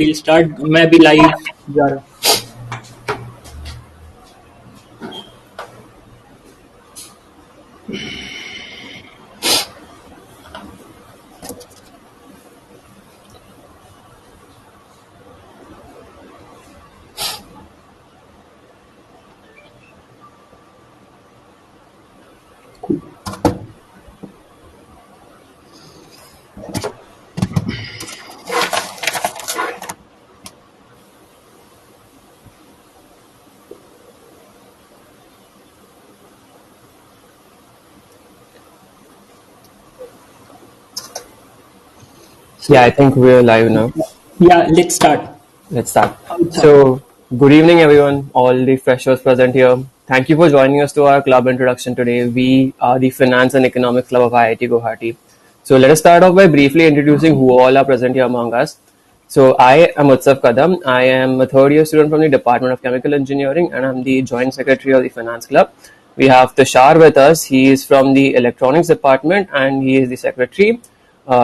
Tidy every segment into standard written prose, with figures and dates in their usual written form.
we'll start. मैं भी live जा रहा हूँ. Yeah, I think we're live now. Yeah, let's start. Let's start. So, good evening, everyone, all the freshers present here. Thank you for joining us to our club introduction today. We are the Finance and Economics Club of IIT Guwahati. So, let us start off by briefly introducing who all are present here among us. So, I am Utsav Kadam. I am a third year student from the Department of Chemical Engineering, and I'm the Joint Secretary of the Finance Club. We have Tushar with us. He is from the Electronics Department, and he is the Secretary.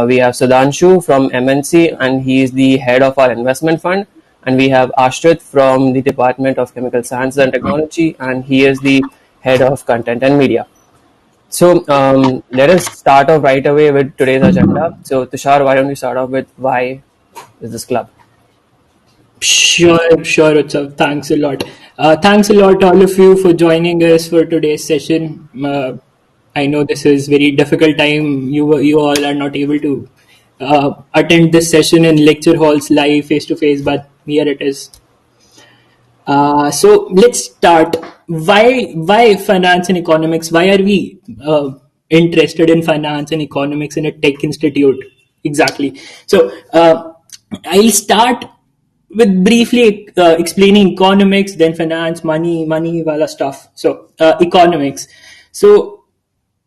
We have Sudhanshu from MNC, and he is the head of our investment fund. And we have Ashrit from the Department of Chemical Sciences and Technology, and he is the head of content and media. So let us start off right away with today's agenda. So Tushar, why don't you start off with why is this club? Sure, Utsav. Thanks a lot. Thanks a lot, all of you, for joining us for today's session. I know this is very difficult time. You all are not able to attend this session in lecture halls live face to face, but here it is. So let's start. Why finance and economics? Why are we interested in finance and economics in a tech institute? Exactly. So I'll start with briefly explaining economics, then finance, money wala stuff. So economics. So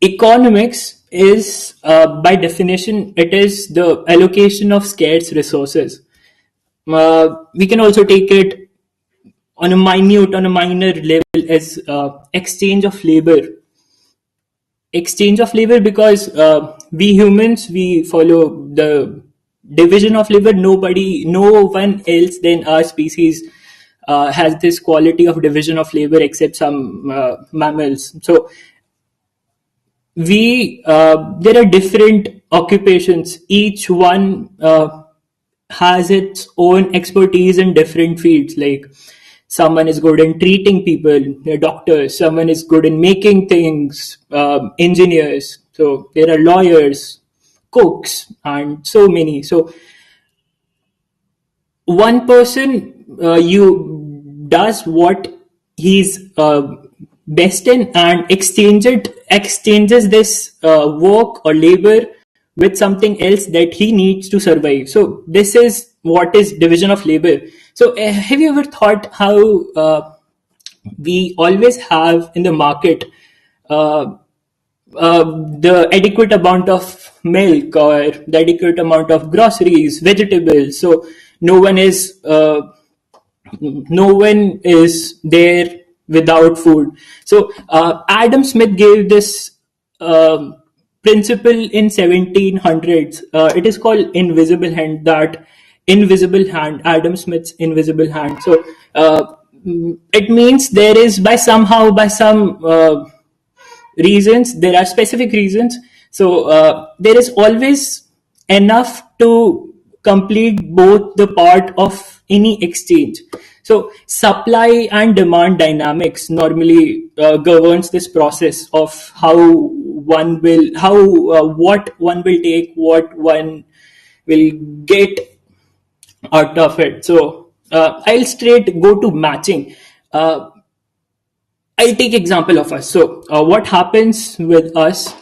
economics is, by definition, it is the allocation of scarce resources. We can also take it on a minor level as exchange of labor. Exchange of labor, because we humans, we follow the division of labor. No one else than our species has this quality of division of labor except some mammals. So there are different occupations. Each one has its own expertise in different fields. Like someone is good in treating people, they're doctors. Someone is good in making things, engineers. So there are lawyers, cooks, and so many. So one person you does what he's best in and exchanges this work or labor with something else that he needs to survive. So this is what is division of labor. So have you ever thought how we always have in the market the adequate amount of milk or the adequate amount of groceries, vegetables? So no one is there without food. So Adam Smith gave this principle in 1700s. It is called invisible hand. That invisible hand, Adam Smith's invisible hand. So it means there is by some reasons, there are specific reasons. So there is always enough to complete both the part of any exchange. So supply and demand dynamics normally governs this process of what one will take, what one will get out of it. So I'll straight go to matching. I'll take example of us. So what happens with us?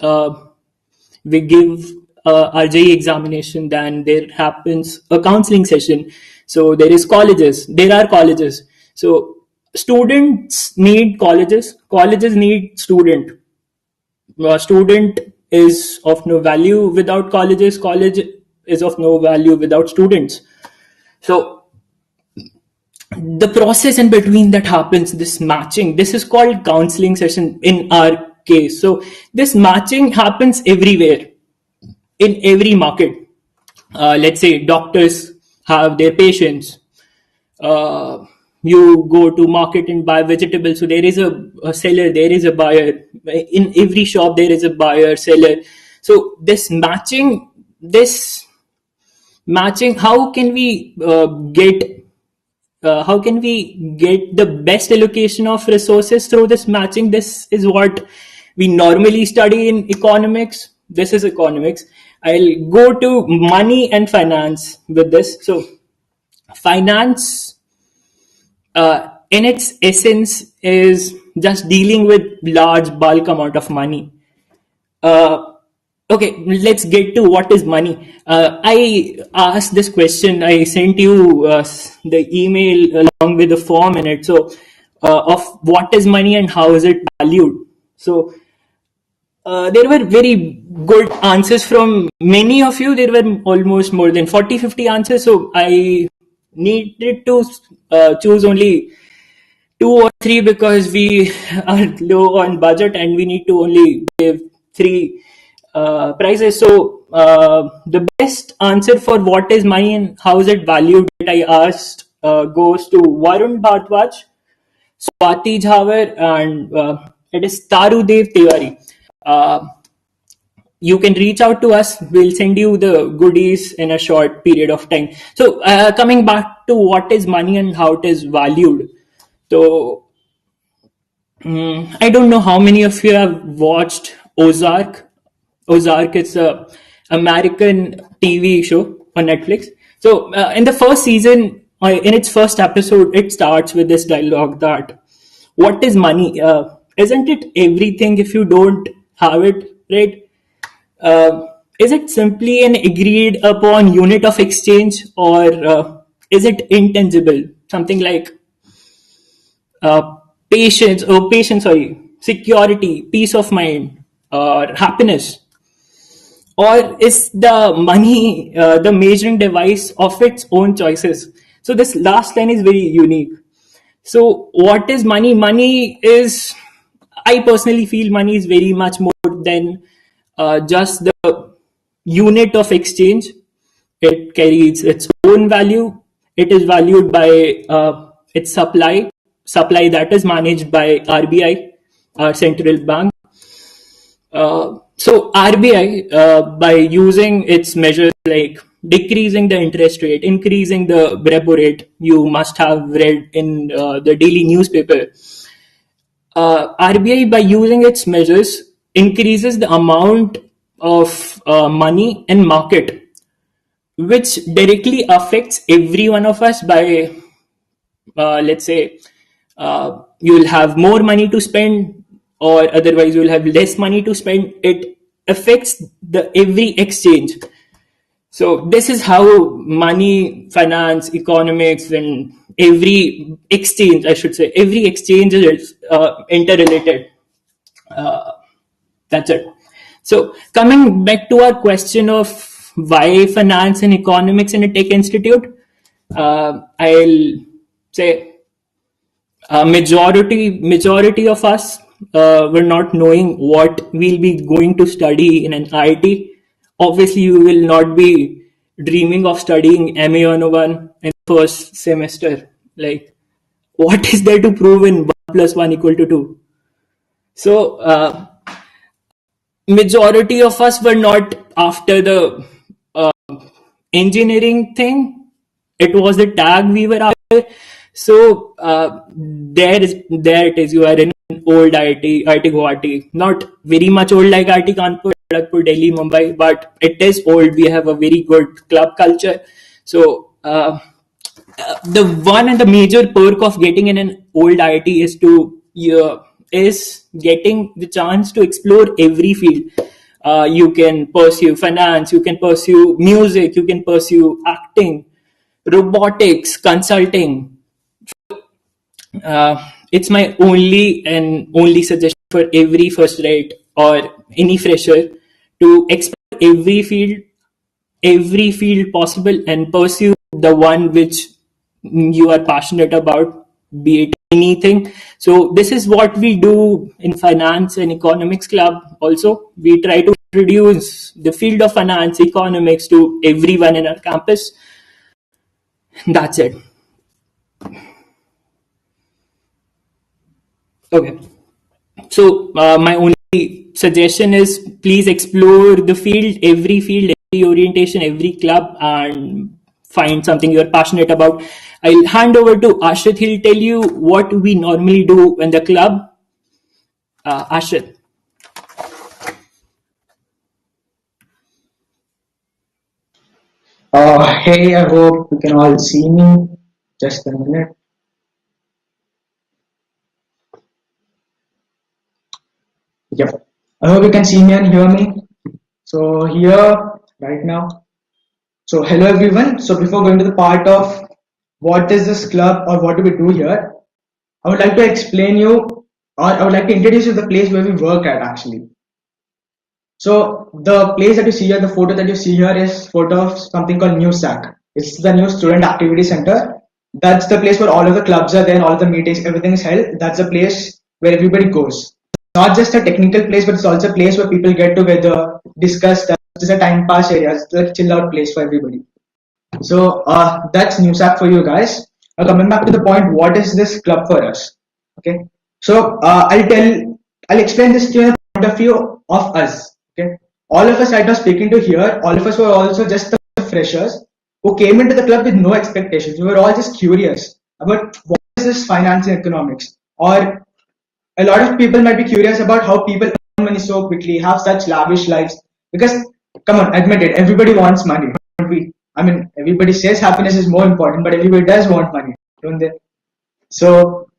We give our JEE examination, then there happens a counseling session. So there are colleges. So students need colleges. Colleges need student. Student is of no value without colleges. College is of no value without students. So the process in between that happens, this matching, this is called counseling session in our case. So this matching happens everywhere, in every market. Let's say doctors have their patience. uh, you go to market and buy vegetables, so there is a seller, there is a buyer. In every shop there is a buyer, seller. So this matching, how can we get the best allocation of resources through this matching? This is what we normally study in economics. This is economics. I'll go to money and finance with this. So finance, in its essence, is just dealing with large bulk amount of money. uh, okay, let's get to what is money. I asked this question, I sent you the email along with the form in it, so of what is money and how is it valued. So there were very good answers from many of you. There were almost more than 40-50 answers, so I needed to choose only two or three because we are low on budget and we need to only give three prizes. So the best answer for what is money and how is it valued that I asked goes to Varun Bhardwaj, Swati Jhavar, and it is Tarudev Tiwari. Uh, you can reach out to us. We'll send you the goodies in a short period of time. So coming back to what is money and how it is valued. So I don't know how many of you have watched Ozark. Ozark is a American TV show on Netflix. So in the first season, in its first episode, it starts with this dialogue that what is money? Isn't it everything if you don't have it, right? Is it simply an agreed upon unit of exchange, or is it intangible? Something like uh, security, peace of mind, or happiness? Or is the money the measuring device of its own choices? So this last line is very unique. So what is money? Money is, I personally feel money is very much more than just the unit of exchange. It carries its own value. It is valued by its supply that is managed by RBI, our central bank. So RBI, by using its measures like decreasing the interest rate, increasing the repo rate, you must have read in the daily newspaper. RBI, by using its measures, increases the amount of money in market, which directly affects every one of us by, let's say, you'll have more money to spend, or otherwise you'll have less money to spend. It affects the every exchange. So this is how money, finance, economics, and every exchange, I should say, every exchange is interrelated. That's it. So coming back to our question of why finance and economics in a tech institute, I'll say majority of us were not knowing what we'll be going to study in an IIT. Obviously, you will not be dreaming of studying MA 101 in the first semester. Like, what is there to prove in 1 plus 1 equal to 2? So, majority of us were not after the uh, engineering thing. It was the tag we were after. So there it is. You are in an old IIT Guwahati, not very much old like IIT Kanpur, Kharagpur, Delhi, Mumbai, but it is old. We have a very good club culture. So the one and the major perk of getting in an old IIT is getting the chance to explore every field. You can pursue finance, you can pursue music, you can pursue acting, robotics, consulting. It's my only suggestion for every first grade or any fresher to explore every field possible and pursue the one which you are passionate about, be it anything. So this is what we do in finance and economics club. Also, we try to introduce the field of finance, economics to everyone in our campus. That's it. Okay. So my only suggestion is please explore the field, every orientation, every club, and find something you're passionate about. I'll hand over to Ashit. He'll tell you what we normally do in the club. Ashit. Hey, I hope you can all see me. Just a minute. Yep. I hope you can see me and hear me. So here, right now. So hello everyone. So before going to the part of what is this club or what do we do here, I would like to explain you, or I would like to introduce you to the place where we work at actually. So the place that you see here, the photo that you see here is photo of something called New SAC. It's the new Student Activity Center. That's the place where all of the clubs are there and all of the meetings, everything is held. That's the place where everybody goes. Not just a technical place, but it's also a place where people get together, discuss stuff. It's a time pass area. It's a chill out place for everybody. So that's New SAC for you guys. Now coming back to the point, what is this club for us? Okay. So I'll explain this to you point of view of us. Okay, all of us right now speaking to here, all of us were also just the freshers who came into the club with no expectations. We were all just curious about what is this finance and economics, or a lot of people might be curious about how people earn money so quickly, have such lavish lives. Because come on, admit it, everybody wants money, don't we? I mean, everybody says happiness is more important, but everybody does want money, don't they? So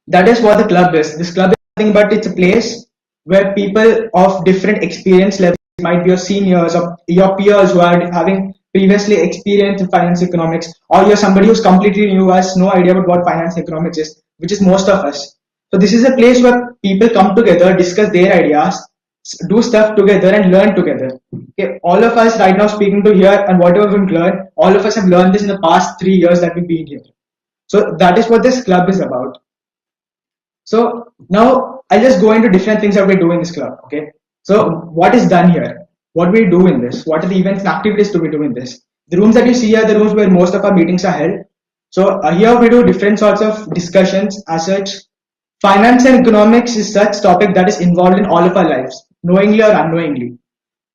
that is what the club is. This club is nothing but it's a place where people of different experience levels, might be your seniors or your peers who are having previously experienced in finance economics, or you're somebody who's completely new, has no idea about what finance economics is, which is most of us. So this is a place where people come together, discuss their ideas, do stuff together and learn together. Okay, all of us right now speaking to here and whatever we've learned, all of us have learned this in the past 3 years that we've been here. So that is what this club is about. So now I'll just go into different things that we do in this club. Okay. So what is done here? What we do in this? What are the events and activities do we do in this? The rooms that you see are the rooms where most of our meetings are held. So here we do different sorts of discussions as such. Finance and economics is such topic that is involved in all of our lives, knowingly or unknowingly.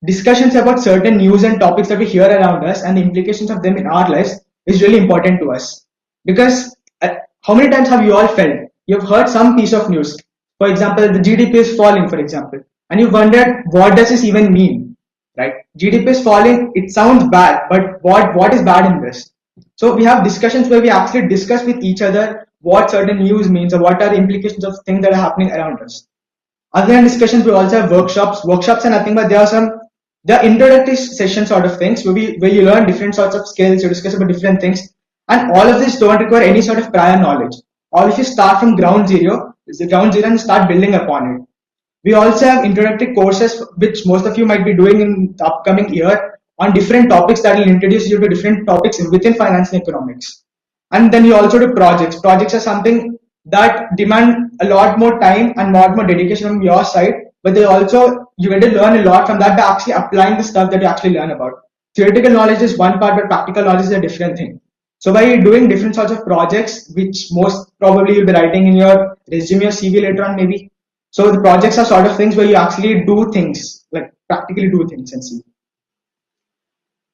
Discussions about certain news and topics that we hear around us and the implications of them in our lives is really important to us. Because how many times have you all felt you've heard some piece of news, for example, the GDP is falling, for example, and you wondered what does this even mean, right? GDP is falling, it sounds bad, but what is bad in this? So we have discussions where we actually discuss with each other what certain news means or what are the implications of things that are happening around us. Other than discussions, we also have workshops. Workshops are nothing but there are introductory session sort of things where you learn different sorts of skills, you discuss about different things, and all of this don't require any sort of prior knowledge. Or if you start from ground zero and start building upon it. We also have introductory courses which most of you might be doing in the upcoming year on different topics that will introduce you to different topics within finance and economics. And then you also do projects. Projects are something that demand a lot more time and lot more dedication from your side, but they also you get to learn a lot from that by actually applying the stuff that you actually learn about. Theoretical knowledge is one part, but practical knowledge is a different thing. So by doing different sorts of projects, which most probably you'll be writing in your resume or CV later on, maybe. So the projects are sort of things where you actually do things, like practically do things and see.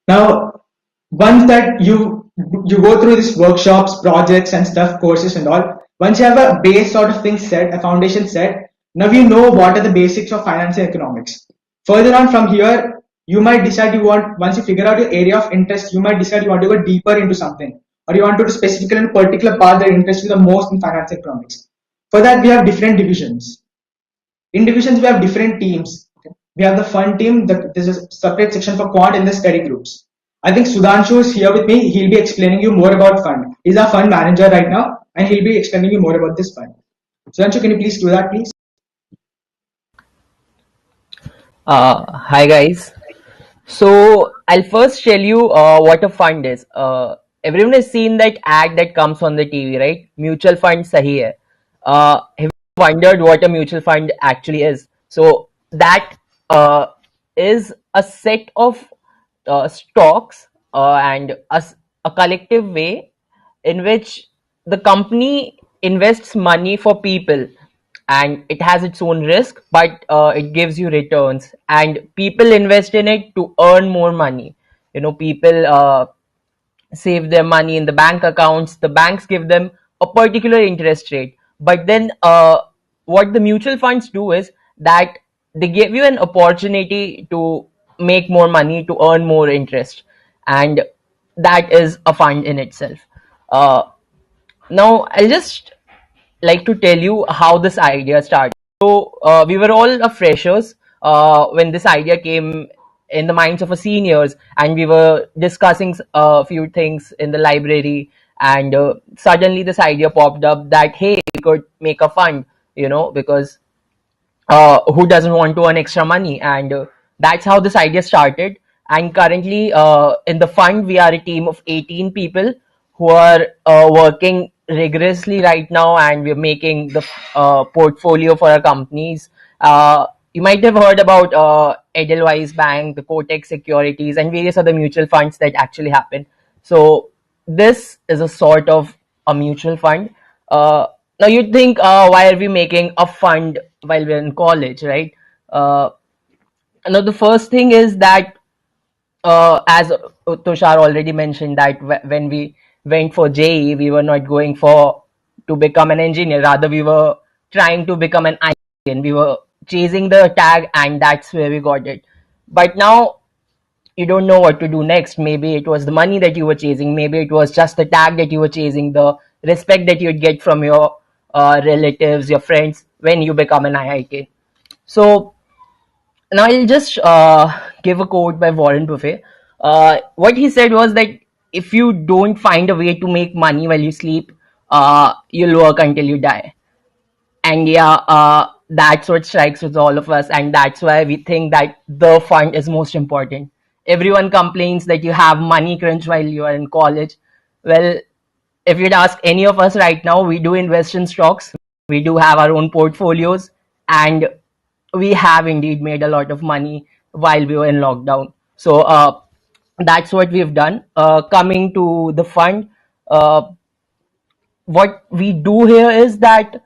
Now, once that you go through these workshops, projects and stuff, courses and all, once you have a base sort of thing set, a foundation set, now you know what are the basics of finance and economics. Further on from here, you might decide once you figure out your area of interest, you might decide you want to go deeper into something, or you want to do specifically in a particular part that interests you the most in finance and economics. For that, we have different divisions. In divisions, we have different teams. We have the fun team. There's a separate section for quant and the study groups. I think Sudhanshu is here with me. He'll be explaining you more about fund. He's our fund manager right now, and he'll be explaining you more about this fund. Sudhanshu, can you please do that, please? Hi guys. So I'll first tell you what a fund is. Everyone has seen that ad that comes on the TV, right? Mutual fund sahi hai. Have you wondered what a mutual fund actually is? So that is a set of stocks and a collective way in which the company invests money for people, and it has its own risk, but it gives you returns, and people invest in it to earn more money. People save their money in the bank accounts. The banks give them a particular interest rate, but then what the mutual funds do is that they give you an opportunity to make more money, to earn more interest, and that is a fund in itself. uh, Now I'll just like to tell you how this idea started. So we were all freshers when this idea came in the minds of our seniors, and we were discussing a few things in the library, and suddenly this idea popped up that hey, we could make a fund, because who doesn't want to earn extra money? And that's how this idea started. And currently, in the fund, we are a team of 18 people who are working rigorously right now, and we're making the portfolio for our companies. You might have heard about Edelweiss Bank, the Kotak Securities, and various other mutual funds that actually happen. So this is a sort of a mutual fund. Now you'd think, why are we making a fund while we're in college, right? Uh, Now the first thing is that, as Tushar already mentioned, that when we went for JE, we were not going for to become an engineer. Rather, we were trying to become an IT, and we were chasing the tag, and that's where we got it. But now you don't know what to do next. Maybe it was the money that you were chasing. Maybe it was just the tag that you were chasing, the respect that you'd get from your relatives, your friends when you become an IIT. So now I'll just give a quote by Warren Buffett. What he said was that if you don't find a way to make money while you sleep, you'll work until you die. And yeah, that's what strikes with all of us, and that's why we think that the fund is most important. Everyone complains that you have money crunch while you are in college. Well, if you'd ask any of us right now, we do invest in stocks, we do have our own portfolios, and we have indeed made a lot of money while we were in lockdown. So that's what we've done. Coming to the fund, uh, what we do here is that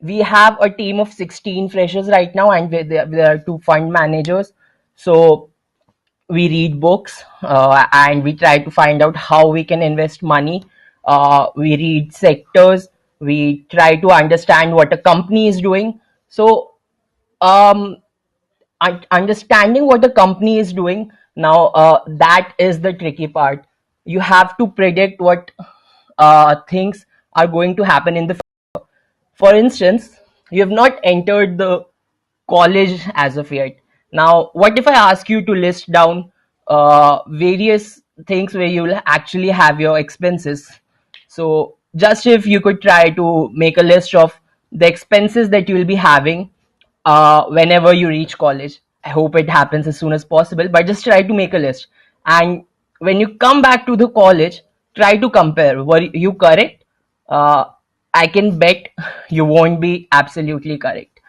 we have a team of 16 freshers right now, and there are two fund managers. So we read books, and we try to find out how we can invest money. We read sectors, we try to understand what a company is doing. So um, understanding what a company is doing now, that is the tricky part. You have to predict what things are going to happen in the. For instance, you have not entered the college as of yet. Now, what if I ask you to list down various things where you will actually have your expenses? So, just if you could try to make a list of the expenses that you will be having whenever you reach college. I hope it happens as soon as possible, but just try to make a list. And when you come back to the college, try to compare. Were you correct? Uh, I can bet you won't be absolutely correct.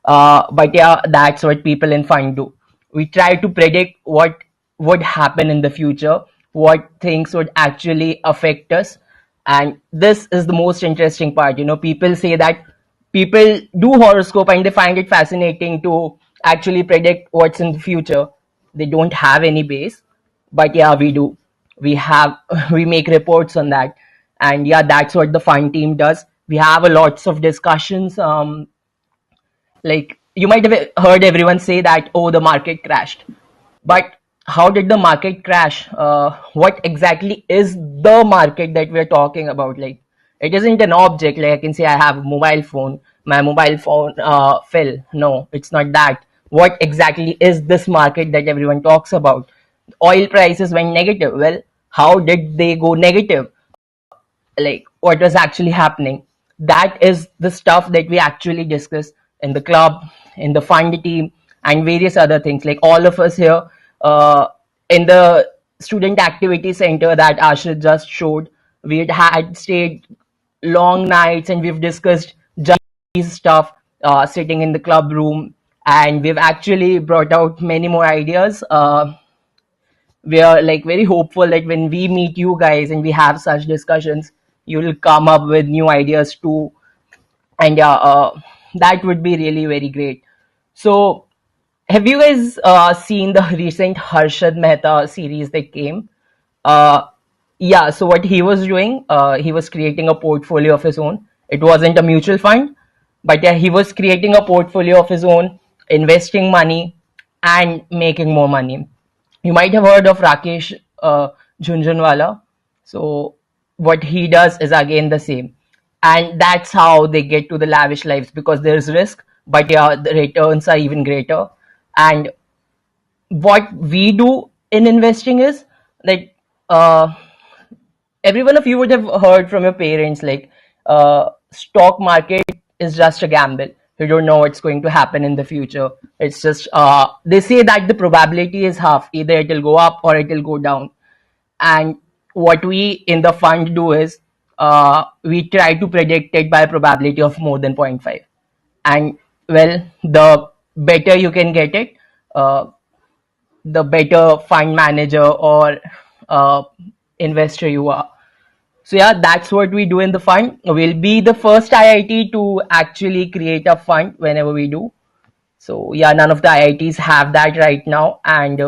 But yeah, that's what people in fund do. We try to predict what would happen in the future, what things would actually affect us. And this is the most interesting part. People say that people do horoscope and they find it fascinating to actually predict what's in the future. They don't have any base, but yeah, we do. We have we make reports on that, and yeah, that's what the fund team does. We have a lots of discussions. Like you might have heard everyone say that, oh, the market crashed. But how did the market crash? What exactly is the market that we're talking about? Like, it isn't an object. Like I can say I have a mobile phone. My mobile phone fell. No, it's not that. What exactly is this market that everyone talks about? Oil prices went negative. Well, how did they go negative? Like what was actually happening? That is the stuff that we actually discuss in the club, in the fund team, and various other things. Like all of us here uh, in the student activity center that Ashrit just showed, we had stayed long nights and we've discussed just these stuff, sitting in the club room, and we've actually brought out many more ideas. We are like very hopeful that when we meet you guys and we have such discussions, you'll come up with new ideas too. And yeah, that would be really very great. So have you guys seen the recent Harshad Mehta series that came? Uh, yeah, so what he was doing, he was creating a portfolio of his own. It wasn't a mutual fund, but yeah, he was creating a portfolio of his own, investing money and making more money. You might have heard of Rakesh Jhunjhunwala. So what he does is again the same, and that's how they get to the lavish lives, because there's risk, but yeah, the returns are even greater. And what we do in investing is like, uh, every one of you would have heard from your parents like, stock market is just a gamble. You don't know what's going to happen in the future. It's just, they say that the probability is half, either it will go up or it will go down. And what we in the fund do is, we try to predict it by a probability of more than 0.5. And well, the better you can get it, uh, the better fund manager or uh, investor you are. So yeah, that's what we do in the fund. We'll be the first IIT to actually create a fund whenever we do. So yeah, none of the IITs have that right now. And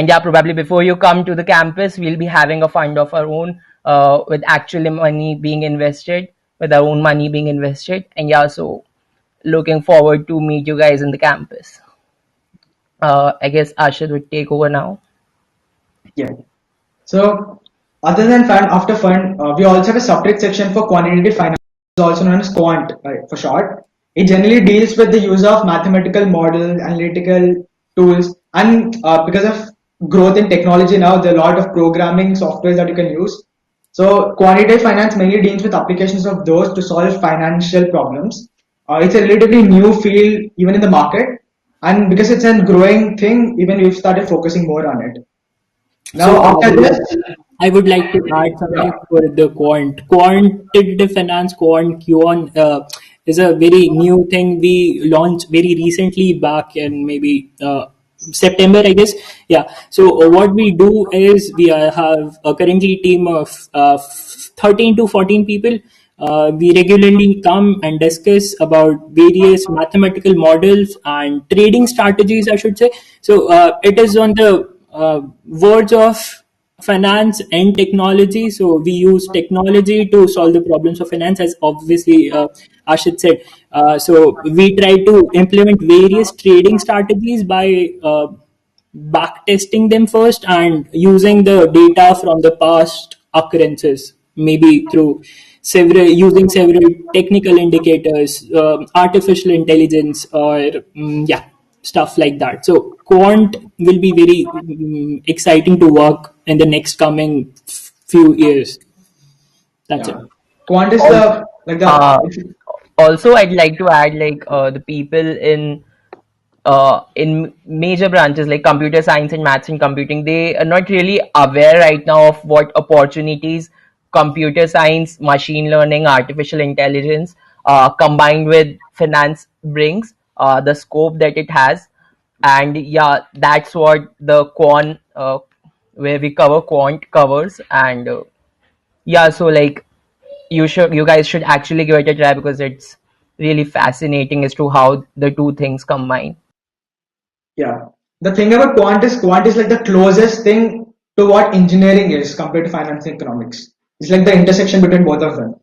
yeah, probably before you come to the campus, we'll be having a fund of our own, with actual money being invested, with our own money being invested. And yeah, so looking forward to meet you guys in the campus. I guess Ashad would take over now. Yeah. So other than fund, after fund, we also have a separate section for quantitative finance, also known as quant, right, for short. It generally deals with the use of mathematical models, analytical tools, and because of growth in technology now, there are a lot of programming softwares that you can use. So quantitative finance mainly deals with applications of those to solve financial problems. It's a relatively new field even in the market, and because it's a growing thing, even we've started focusing more on it. So Now after this, I would like to add yeah, something for the quantitative finance, QAnon, is a very new thing we launched very recently back in maybe September, I guess. Yeah. So what we do is we have a currently team of 13 to 14 people. We regularly come and discuss about various mathematical models and trading strategies, I should say. So it is on the verge of finance and technology. So we use technology to solve the problems of finance, as obviously Ashit said. So we try to implement various trading strategies by back testing them first and using the data from the past occurrences, maybe through several technical indicators, artificial intelligence, or yeah, stuff like that. So quant will be very exciting to work in the next coming few years. That's it. yeah. Quant is Also, the like uh, the also I'd like to add like, the people in major branches like computer science and maths and computing, they are not really aware right now of what opportunities computer science, machine learning, artificial intelligence, combined with finance brings, the scope that it has. And yeah, that's what the quant, where we cover quant covers. And yeah, so like, you guys should actually give it a try, because it's really fascinating as to how the two things combine. yeah. The thing about quant is like the closest thing to what engineering is compared to finance and economics. It's like the intersection between both of them.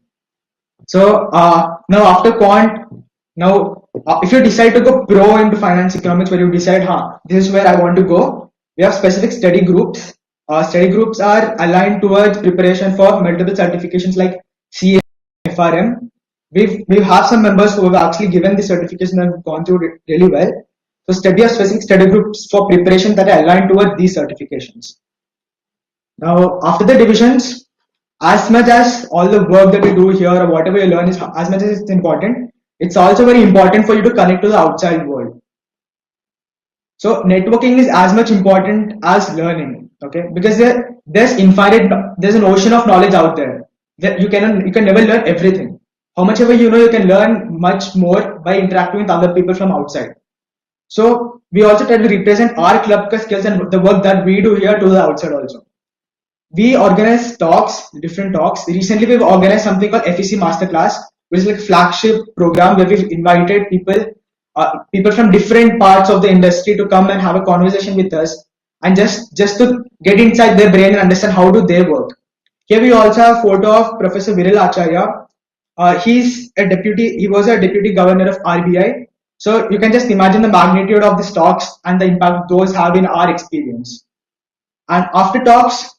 So now after quant, now if you decide to go pro into finance economics, where you decide, this is where I want to go, we have specific study groups. Study groups are aligned towards preparation for multiple certifications like CA, FRM. We have some members who have actually given the certification and have gone through it really well. So study a specific study groups for preparation that are aligned towards these certifications. Now, after the divisions, as much as all the work that you do here or whatever you learn is as much as it's important, it's also very important for you to connect to the outside world. So networking is as much important as learning, okay? Because there's an ocean of knowledge out there that you can never learn everything. How much ever you know, you can learn much more by interacting with other people from outside. So we also try to represent our club skills and the work that we do here to the outside also. we organize talks, different talks. Recently, we've organized something called FEC Masterclass, which is like a flagship program where we've invited people from different parts of the industry to come and have a conversation with us, and just to get inside their brain and understand how do they work. Here we also have a photo of Professor Viril Acharya. He was a deputy governor of RBI. So you can just imagine the magnitude of these talks and the impact those have in our experience. And after talks,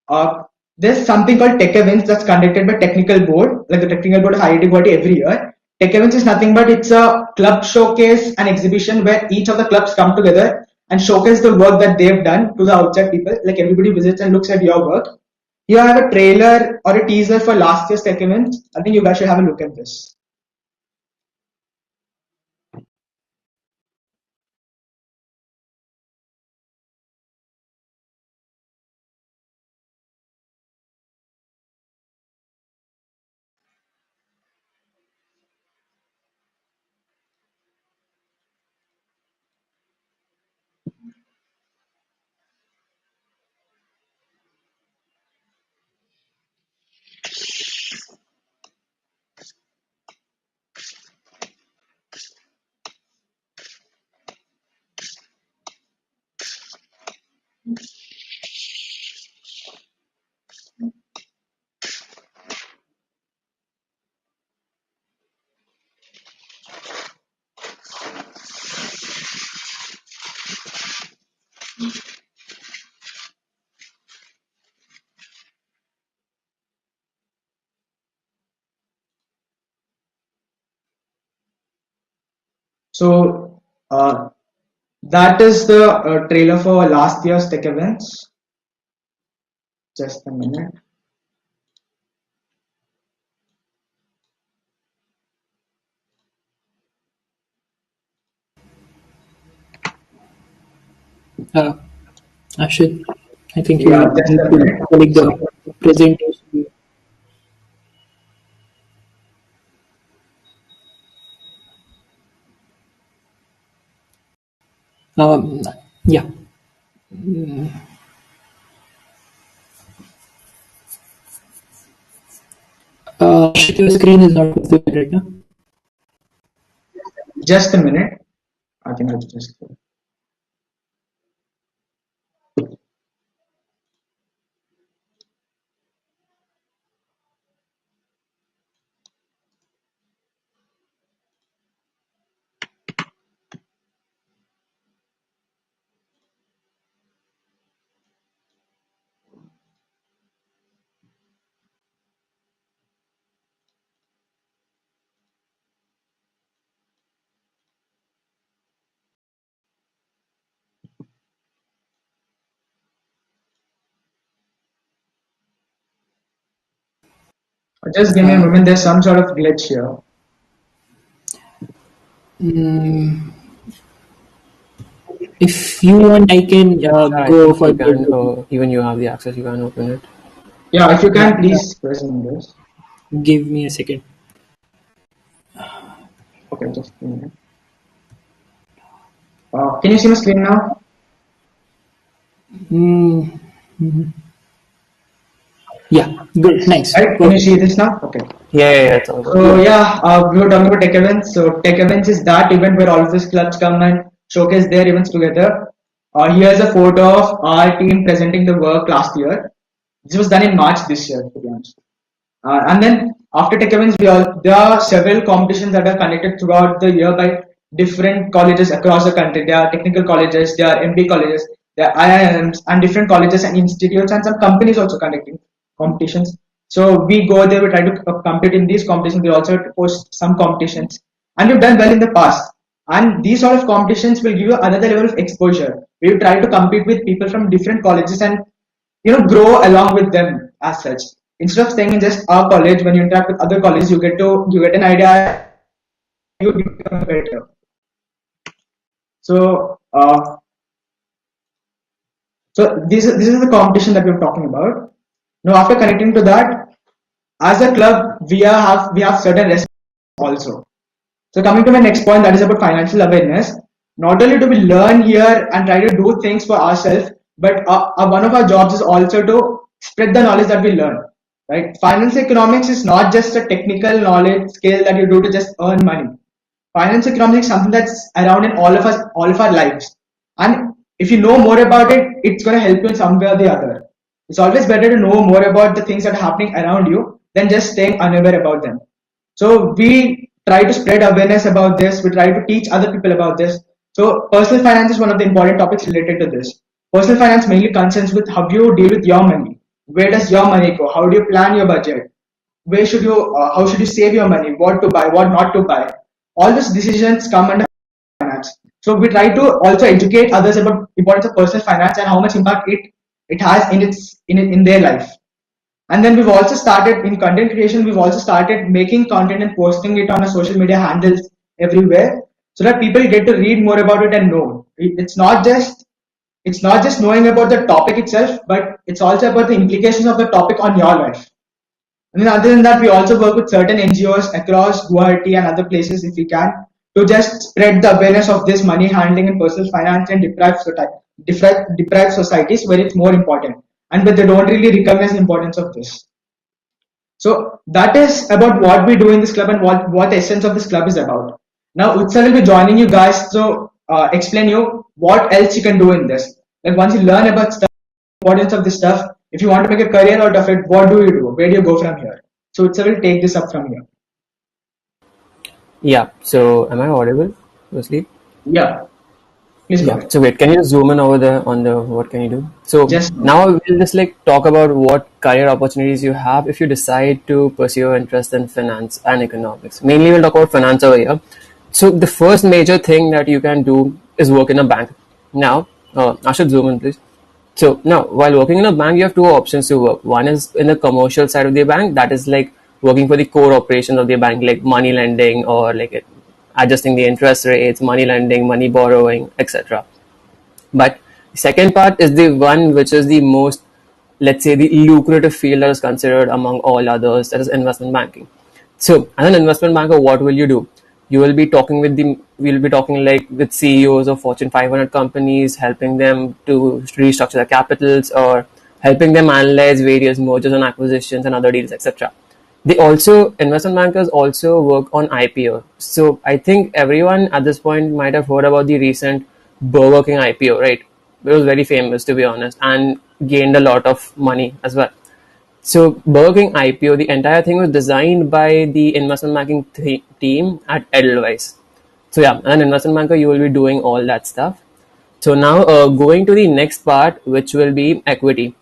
uh, there's something called Tech Events that's conducted by Technical Board, like the Technical Board of IIT Guwahati every year. Tech Events is nothing but it's a club showcase and exhibition where each of the clubs come together and showcase the work that they've done to the outside people. Like everybody visits and looks at your work. Here I have a trailer or a teaser for last year's Tech Event. I think you guys should have a look at this. So that is the trailer for last year's Tech Events. Just a minute. Ashit, I think you Yeah, need just a to minute. click So, the presentation. Um, yeah. Ashit, your screen is not visible right now. just a minute. I think I'll just. Just give me a Uh, moment. There's some sort of glitch here. mm, if you want, I can Yeah, I go think for you can, the. even you have the access, you can open it. Yeah, if you Yeah, can please present this. give me a second. Okay, just a minute. Can you see my screen now? Mm, yeah, good, nice, Right? Can you perfect. see this now? Okay. Yeah, it's all good. So yeah, we were talking about tech events. So tech events is that event where all of these clubs come and showcase their events together. Here's a photo of our team presenting the work last year. This was done in March this year, to be honest. And then after tech events, there are several competitions that are conducted throughout the year by different colleges across the country. There are technical colleges, there are MBA colleges, there are IIMs, and different colleges and institutes, and some companies also conducting competitions. So we go there, we try to compete in these competitions. We also host some competitions, and we've done well in the past. And these sort of competitions will give you another level of exposure. We try to compete with people from different colleges and grow along with them as such. Instead of staying in just our college, when you interact with other colleges, you get an idea, you become better. So this is the competition that we're talking about. Now after connecting to that, as a club, we have certain responsibilities also. So coming to my next point, that is about financial awareness. Not only do we learn here and try to do things for ourselves, but one of our jobs is also to spread the knowledge that we learn, right? Finance economics is not just a technical knowledge skill that you do to just earn money. Finance economics is something that's around in all of us, all of our lives. And if you know more about it, it's going to help you in some way or the other. It's always better to know more about the things that are happening around you than just staying unaware about them. So we try to spread awareness about this. We try to teach other people about this. So personal finance is one of the important topics related to this. Personal finance mainly concerns with how you deal with your money. Where does your money go? How do you plan your budget? Where should you? How should you save your money? What to buy? What not to buy? All these decisions come under finance. So we try to also educate others about importance of personal finance and how much impact it has in their life. And then we've also started in content creation. We've also started making content and posting it on our social media handles everywhere, so that people get to read more about it and know. It's not just knowing about the topic itself, but it's also about the implications of the topic on your life. And then other than that, we also work with certain NGOs across Guwahati and other places if we can, to just spread the awareness of this money handling and personal finance in deprived societies where it's more important and where they don't really recognize the importance of this. So that is about what we do in this club and what the essence of this club is about. Now Utsa will be joining you guys to explain you what else you can do in this. Like once you learn about stuff, importance of this stuff, if you want to make a career out of it, what do you do? Where do you go from here? So Utsa will take this up from here. Yeah. So am I audible? Firstly. Yeah, please go Yeah. ahead. So wait, can you just zoom in over there on the what can you do? So Just now we'll just like talk about what career opportunities you have if you decide to pursue your interest in finance and economics. Mainly we'll talk about finance over here. So the first major thing that you can do is work in a bank. Now, I should zoom in please. So now, while working in a bank, you have two options to work. One is in the commercial side of the bank, that is like working for the core operations of the bank, like money lending or like adjusting the interest rates, money lending, money borrowing, etc. But the second part is the one which is the most, let's say, the lucrative field that is considered among all others, that is investment banking. So, as an investment banker, what will you do? You will be talking with we'll be talking like with CEOs of Fortune 500 companies, helping them to restructure their capitals or helping them analyze various mergers and acquisitions and other deals, etc. Investment bankers also work on IPO. So I think everyone at this point might have heard about the recent Burger King IPO, right? It was very famous, to be honest, and gained a lot of money as well. So Burger King IPO, the entire thing was designed by the investment banking team at Edelweiss. So yeah, as an investment banker, you will be doing all that stuff. So now going to the next part, which will be equity.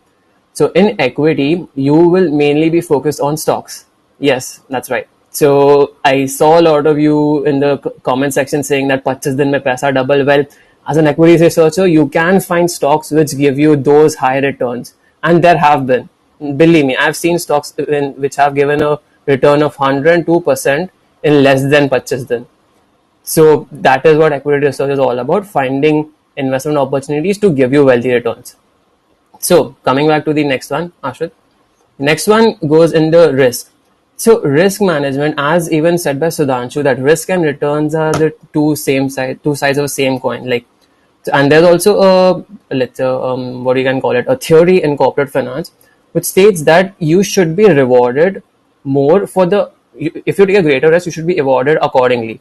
So in equity, you will mainly be focused on stocks. Yes, that's right. So I saw a lot of you in the comment section saying that 25 din mein paisa double. Well, as an equities researcher, you can find stocks which give you those high returns, and there have been. Believe me, I've seen stocks which have given a return of 102% in less than 25 din. So that is what equity research is all about: finding investment opportunities to give you wealthy returns. So coming back to the next one, Ashwin. Next one goes in the risk. So risk management, as even said by Sudhanshu, that risk and returns are the two sides of the same coin. Like, and there's also what you can call it, a theory in corporate finance, which states that you should be rewarded more for if you take a greater risk, you should be rewarded accordingly.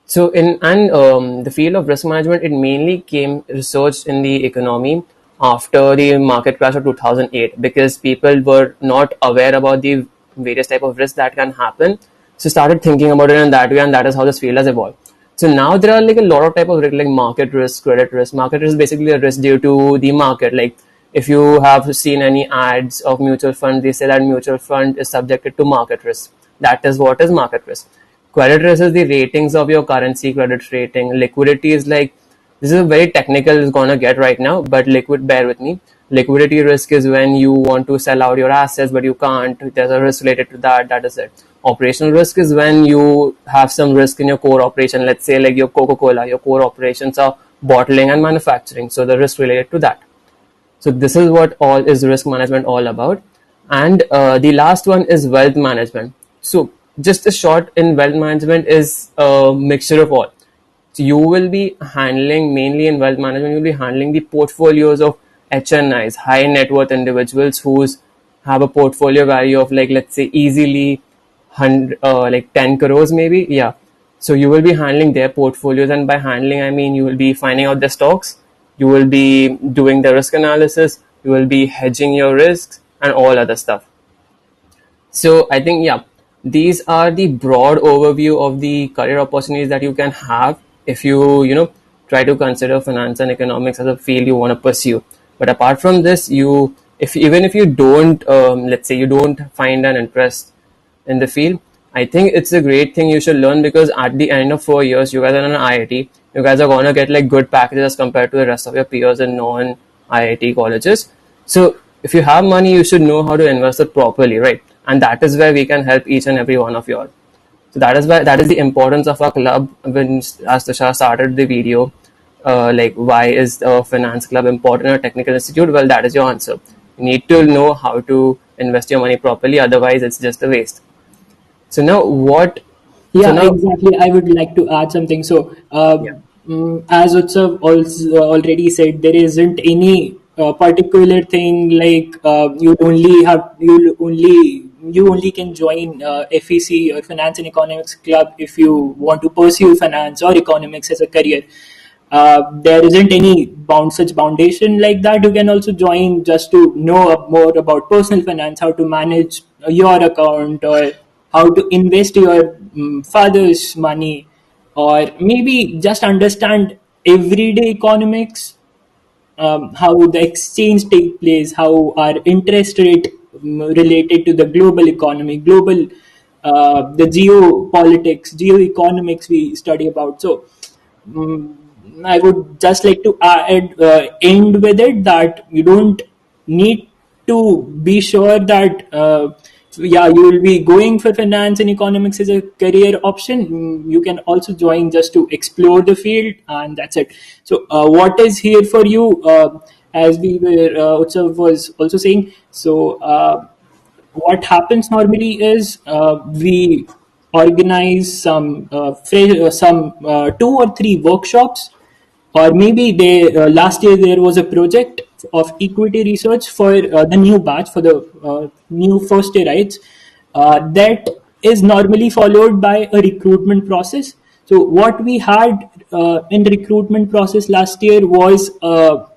So the field of risk management, it mainly came researched in the economy after the market crash of 2008, because people were not aware about the various type of risks that can happen. So started thinking about it in that way, and that is how this field has evolved. So now there are like a lot of type of risk, like market risk, credit risk. Market risk is basically a risk due to the market. Like if you have seen any ads of mutual fund, they say that mutual fund is subjected to market risk. That is what is market risk. Credit risk is the ratings of your currency, credit rating. Liquidity is like, this is a very technical it's gonna get right now, but bear with me. Liquidity risk is when you want to sell out your assets, but you can't. There's a risk related to that. That is it. Operational risk is when you have some risk in your core operation. Let's say like your Coca-Cola, your core operations are bottling and manufacturing. So the risk related to that. So this is what all is risk management all about. And the last one is wealth management. So just a short in wealth management is a mixture of all. So you will be handling, mainly in wealth management, you'll be handling the portfolios of HNIs, high net worth individuals who's have a portfolio value of like, let's say easily 100, like 10 crores maybe. Yeah. So you will be handling their portfolios, and by handling, I mean you will be finding out the stocks, you will be doing the risk analysis, you will be hedging your risks and all other stuff. So I think, yeah, these are the broad overview of the career opportunities that you can have if you try to consider finance and economics as a field you want to pursue. But apart from this, if even if you don't, let's say you don't find an interest in the field, I think it's a great thing you should learn, because at the end of 4 years, you guys are in an IIT, you guys are gonna get like good packages as compared to the rest of your peers in non-IIT colleges. So if you have money, you should know how to invest it properly, right? And that is where we can help each and every one of you all. So that is the importance of our club. When as Tushar started the video, like why is a finance club important in a technical institute? Well, that is your answer. You need to know how to invest your money properly, otherwise it's just a waste. So now what? So Yeah, now, exactly. I would like to add something. So, yeah, as Utsav also already said, there isn't any particular thing like you only can join FEC or Finance and Economics Club if you want to pursue finance or economics as a career. There isn't any such foundation like that. You can also join just to know more about personal finance, how to manage your account, or how to invest your father's money, or maybe just understand everyday economics, how the exchange take place, how our interest rate related to the global economy, the geopolitics, geoeconomics we study about. So mm, I would just like to end with it that you don't need to be sure that yeah, you will be going for finance and economics as a career option. You can also join just to explore the field, and that's it. So what is here for you, as we were Utsav was also saying, so what happens normally is we organize some 2 or 3 workshops, or maybe last year there was a project of equity research for the new batch, for the new first yearites, that is normally followed by a recruitment process. So what we had in the recruitment process last year was a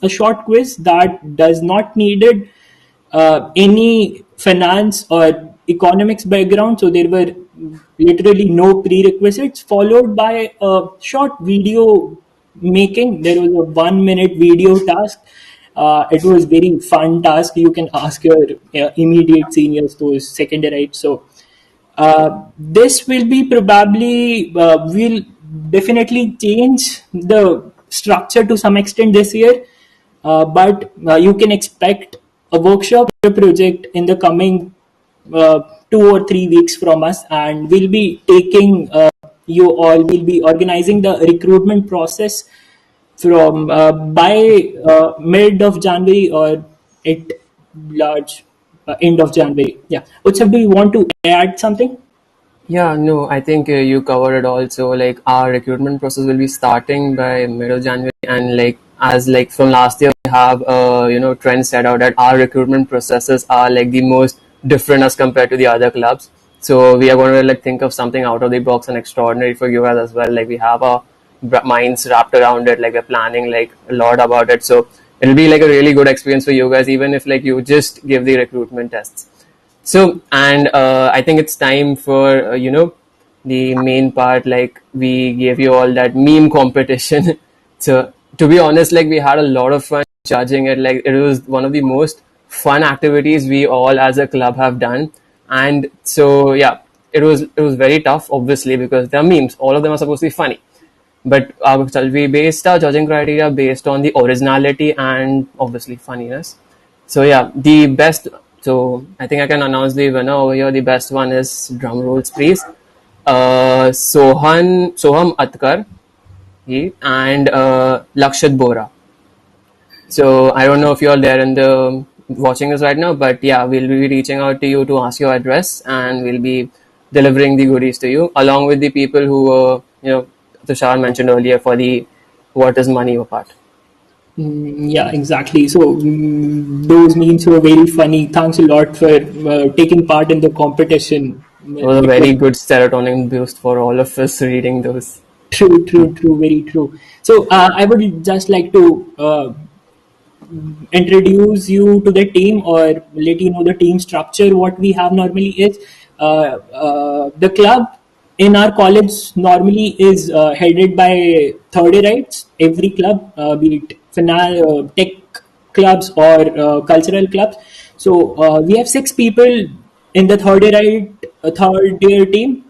short quiz that does not needed any finance or economics background. So there were literally no prerequisites, followed by a short video making. There was a 1 minute video task. It was very fun task. You can ask your immediate seniors, those second right. So this will be probably will definitely change the structure to some extent this year, but you can expect a workshop or a project in the coming 2 or 3 weeks from us, and we'll be taking you all will be organizing the recruitment process from by mid of January, or at large end of January. Yeah. Utsav, do you want to add something? yeah, no, I think you covered it all. So like our recruitment process will be starting by middle January, and like as like from last year we have trend set out that our recruitment processes are like the most different as compared to the other clubs. So we are going to like think of something out of the box and extraordinary for you guys as well. Like we have our minds wrapped around it. Like we're planning like a lot about it. So it'll be like a really good experience for you guys, even if like you just give the recruitment tests. So, and I think it's time for, the main part. Like, we gave you all that meme competition. So, to be honest, like, we had a lot of fun judging it. Like, it was one of the most fun activities we all as a club have done. And so, yeah, it was very tough, obviously, because they're memes. All of them are supposed to be funny. But we based our judging criteria based on the originality and obviously funniness. So yeah, the best. So I think I can announce the winner over here. The best one is, drum rolls please. Soham Atkar, he, and Lakshit Bora. So I don't know if you're there in the watching this right now, but yeah, we'll be reaching out to you to ask your address, and we'll be delivering the goodies to you along with the people who Tushar mentioned earlier for the what is money part. Yeah, exactly. So those memes were very funny. Thanks a lot for taking part in the competition. It was a It was very good serotonin boost for all of us reading those. true, true, true, very true. So I would just like to introduce you to the team or let you know the team structure. What we have normally is the club in our college normally is headed by third-erites. Every club, be it tech clubs or cultural clubs. So we have 6 people in the third year team.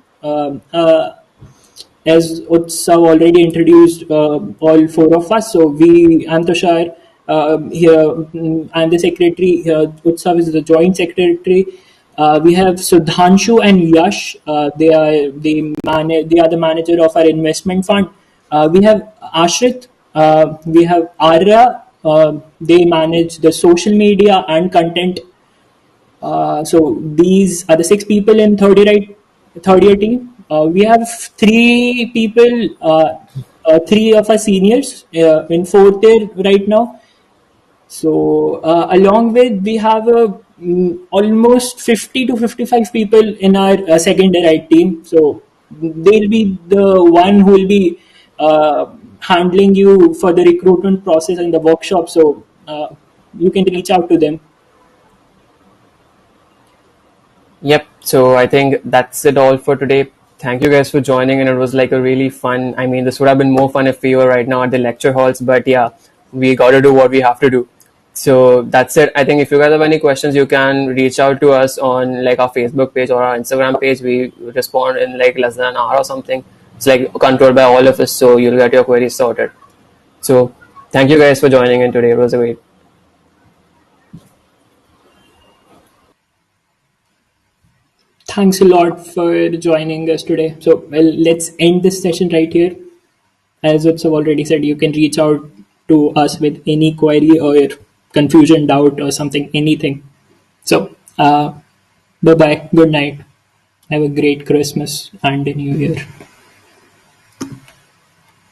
As Utsav already introduced all 4 of us. So I'm Tushar here. I'm the secretary. Utsav is the joint secretary. We have Sudhanshu and Yash. They are the manager of our investment fund. We have Ashrit. We have Arya. They manage the social media and content. So these are the 6 people in third year team. We have 3 people, 3 of our seniors in fourth year right now. So along with we have almost 50 to 55 people in our second year team. So they'll be the one who will be handling you for the recruitment process and the workshop. So you can reach out to them. Yep. So I think that's it all for today. Thank you guys for joining, and it was like a really fun. I mean, this would have been more fun if we were right now at the lecture halls, but yeah, we got to do what we have to do. So that's it. I think if you guys have any questions, you can reach out to us on like our Facebook page or our Instagram page. We respond in like less than an hour or something. It's like controlled by all of us, so you'll get your queries sorted. So thank you guys for joining in today. It was a great. Thanks a lot for joining us today. So, well, let's end this session right here. As Utsav already said, you can reach out to us with any query or confusion, doubt, or something, anything. So, bye bye. Good night. Have a great Christmas and a New Year.